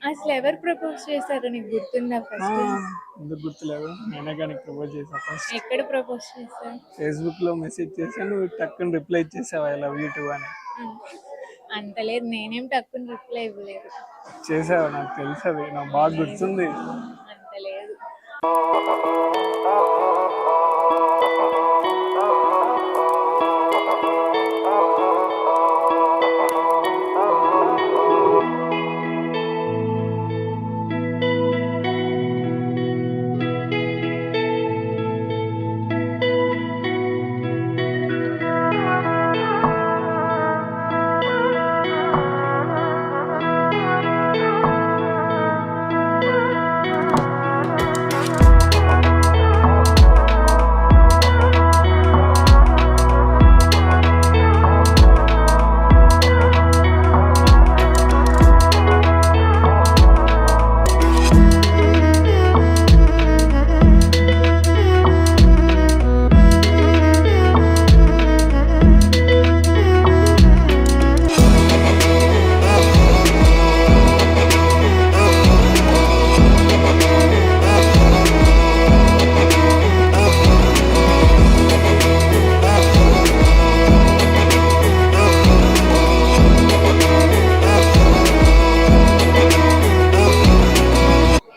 అసలు ఎవరు ప్రపోజ్ చేశారో నీకు గుర్తుందా ఆ, ఫస్ట్? ఎందుకు గుర్తులేదు, నేనే కానీ ప్రపోజ్ చేసా ఫస్ట్. ఎక్కడ ప్రపోజ్ చేశారు? ఫేస్బుక్ లో మెసేజ్ చేశాను, నువ్వు టక్కుని రిప్లై ఇచ్చేసావు ఐ లవ్ యూ టూ అని. అంత లేదు, నేనేం టక్కుని రిప్లై ఇవ్వలేదు. చేసావు, నాకు తెలుసు, అది నాకు బాగా గుర్తుంది. అంత లేదు.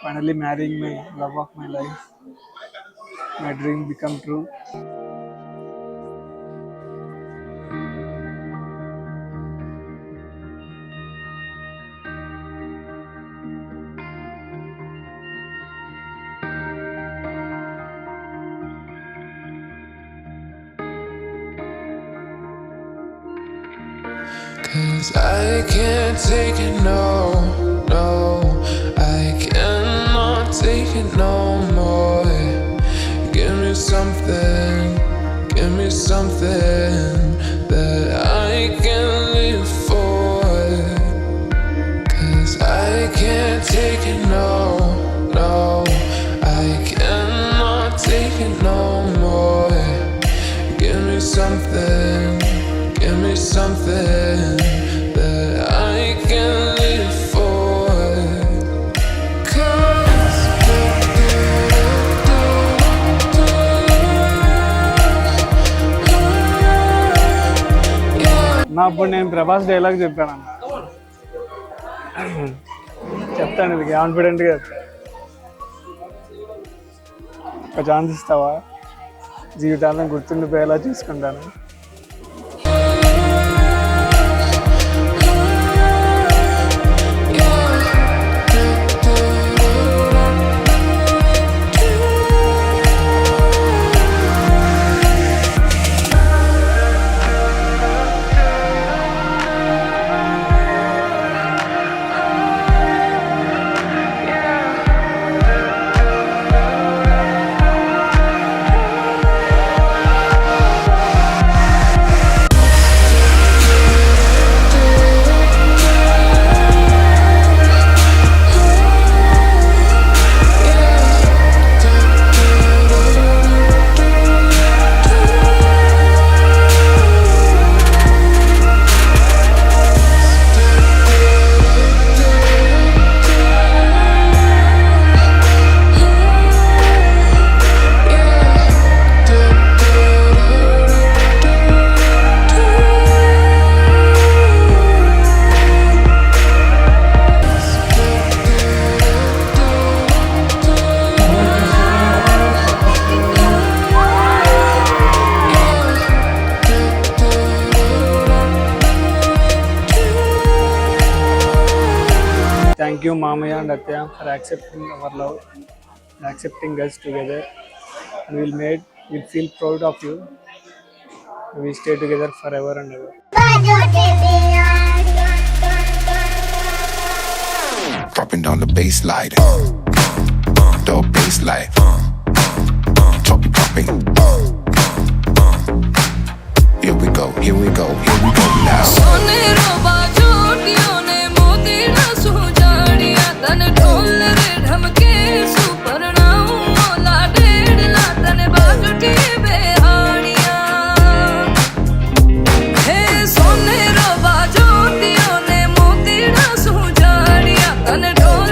Finally marrying my love of my life. My dream become true. Cause I can't take it, no, no. I cannot take it no more. Give me something that I can live for. Cause I can't take it, no, no. I cannot take it no more. Give me something that I can live for. Cause నా అప్పుడు నేను Prabhas dialogue చెప్పానన్న, చెప్తాను ఇది కాన్ఫిడెంట్గా చెప్తాను. ఒక chance ఇస్తావా, జీవితాలను గుర్తుండిపోయేలా చూసుకుంటాను. Thank you, Mamaya and Atya, for accepting our love and accepting us together. We'll feel proud of you. We stay together forever and ever. dropping down the bass line, the bass line, dropping. Here we go now. सोने रो बाजो दियो ने मोती ना सुजाड़िया तन ढोल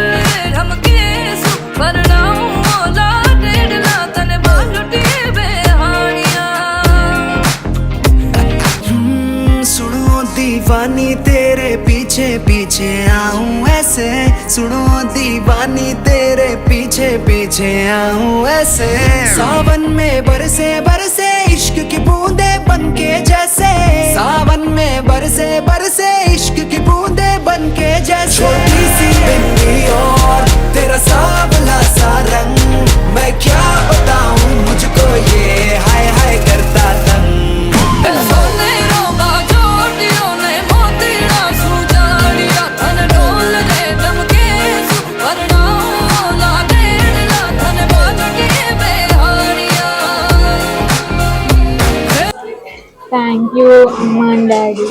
पीछे पीछे आऊं ऐसे, सुनो दीवानी तेरे पीछे पीछे आऊं ऐसे। सावन में बरसे बरसे इश्क की बूंदे बनके जैसे, सावन में बरसे बरसे इश्क की बूंदे बनके जैसे। छोटी सी बिंदी और तेरा सांवला सा रंग, मैं क्या बताऊं मुझको ये हाय हाय करता तंग। థ్యాంక్ యూ అమ్మ అండ్ డాడీ,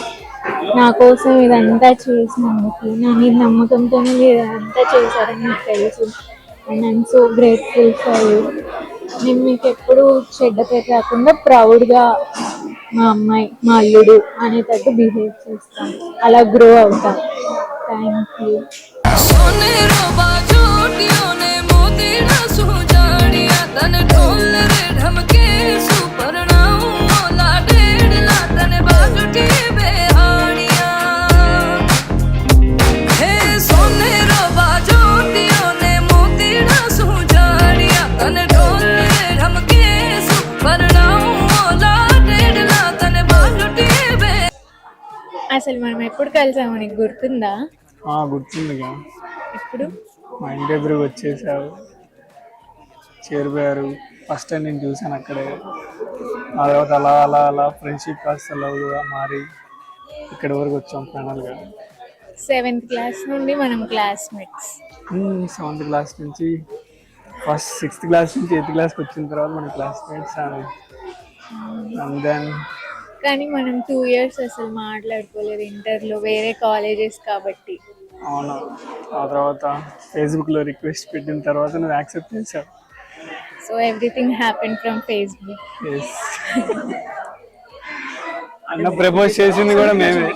నా కోసం ఇదంతా చేసినందుకు. నా మీద నమ్మకంతోనే మీరు ఇదంతా చేశారని నాకు తెలుసు. And I'm so grateful for you. నేను మీకు ఎప్పుడు చెడ్డ పేరు కాకుండా ప్రౌడ్గా మా అమ్మాయి మా అల్లుడు అనేటట్టు బిహేవ్ చేస్తాను, అలా గ్రో అవుతాను. Thank you. అసలు మనం ఎప్పుడు కలిసాము నీకు గుర్తుందా? గుర్తుందిగా. ఎప్పుడు? మా ఇంటి ఎదురుగా వచ్చేసావు, చేరిపోయారు. ఫస్ట్ టైం నేను చూసాను అక్కడే. ఆ తర్వాత అలా అలా అలా ఫ్రెండ్షిప్ కాస్త లవ్గా మారి ఇక్కడి వరకు వచ్చాం ఫైనల్గా. 7th క్లాస్ నుండి మనం క్లాస్మేట్స్. 7th క్లాస్ నుంచి ఫస్ట్ 6th క్లాస్ నుంచి 8th క్లాస్కి వచ్చిన తర్వాత మన క్లాస్మేట్స్. అండ్ దెన్ కానీ మనం 2 years అసలు మాట్లాడుకోలేదు ఇంటర్లో, వేరే కాలేజెస్ కాబట్టి. అవును. ఆ తర్వాత ఫేస్బుక్లో రిక్వెస్ట్ పెట్టిన తర్వాత నువ్వు యాక్సెప్ట్ చేసావు. So everything happen from Facebook. Yes. అన్న ప్రపోజ్ చేసింది కూడా మేమే.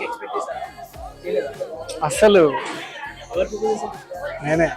అసలు నేనే.